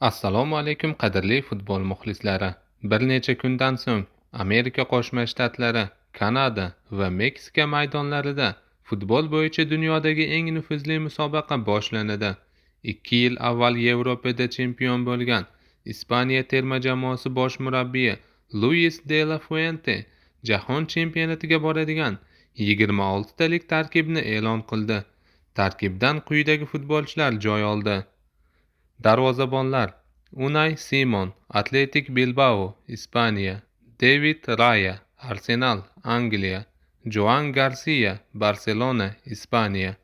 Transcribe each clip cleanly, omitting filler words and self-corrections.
Assalomu alaykum qadrli futbol muxlislari. Bir necha kundan so'ng Amerika Qo'shma Shtatlari, Kanada va Meksika maydonlarida futbol bo'yicha dunyodagi eng nufuzli musobaqa boshlanadi. 2 yil avval Yevropada chempion bo'lgan Ispaniya terma jamoasi bosh murabbiyi Luis de la Fuente jahon chempionatiga boradigan 26 talik tarkibni e'lon qildi. Tarkibdan quyidagi futbolchilar joy oldi. Darvozabonlar: Unai Simon, Athletic Bilbao, Ispaniya; David Raya, Arsenal, Angliya; Joan Garcia, Barselona, Ispaniya.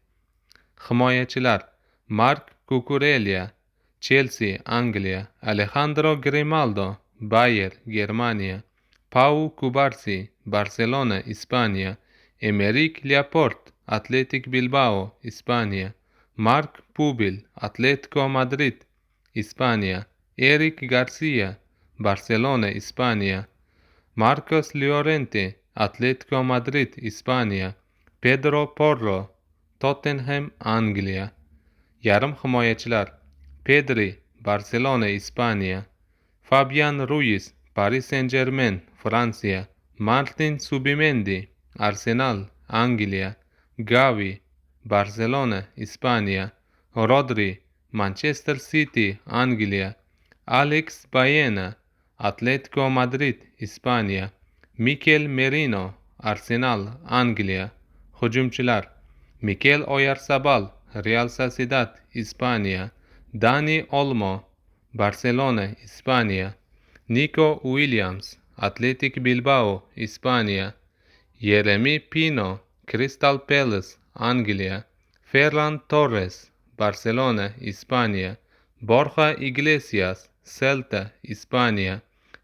Himoyachilar: Marc Cucurella, Chelsea, Angliya; Alejandro Grimaldo, Bayer, Germaniya; Pau Cubarsí, Barselona, Ispaniya; Emerick Laporte, Athletic Bilbao, Ispaniya; Marc Pubil, Atletico Madrid, Ispaniya; Eric Garcia, Barselona, Ispaniya; Marcos Llorente, Atletico Madrid, Ispaniya; Pedro Porro, Tottenham, Angliya. Yarim himoyachilar: Pedri, Barselona, Ispaniya; Fabian Ruiz, Paris Saint-Germain, Fransiya; Martin Subimendi, Arsenal, Angliya; Gavi, Barselona, Ispaniya; Rodri, Manchester City, Angliya; Alex Baena, Atletico Madrid, Ispaniya; Mikel Merino, Arsenal, Angliya. Hujumchilar: Mikel Oyarzabal, Real Sociedad, Ispaniya; Dani Olmo, Barselona, Ispaniya; Nico Williams, Athletic Bilbao, Ispaniya; Yeremy Pino, Crystal Palace, Angliya; Ferran Torres, Barselona, Ispaniya; Borja Iglesias, Celta, Ispaniya;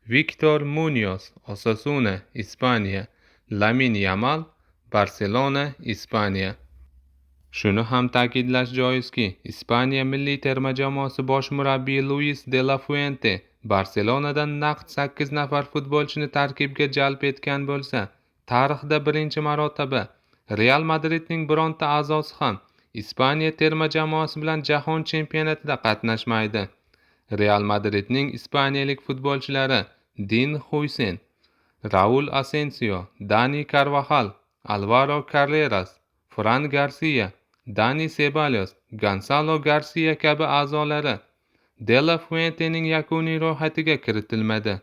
Victor Munoz, Osasuna, Ispaniya; Lamine Yamal, Barselona, Ispaniya. Shuni ham ta'kidlash joizki, Ispaniya milliy terma jamoasi bosh murabbiyi Luis de la Fuente Barselonadan naqd 8 nafar futbolchini tarkibga jalb etgan bo'lsa, tarixda birinchi marotaba Real Madridning bironta a'zosi ham Ispaniya terma jamoasi bilan jahon chempionatida qatnashmaydi. Real Madridning ispaniyalik futbolchilari Din Huysen, Raul Asensio, Dani Carvajal, Alvaro Carreras, Fran Garcia, Dani Ceballos, Gonzalo Garcia kabi a'zolari De La Fuentening yakuniy ro'yxatiga kiritilmadi.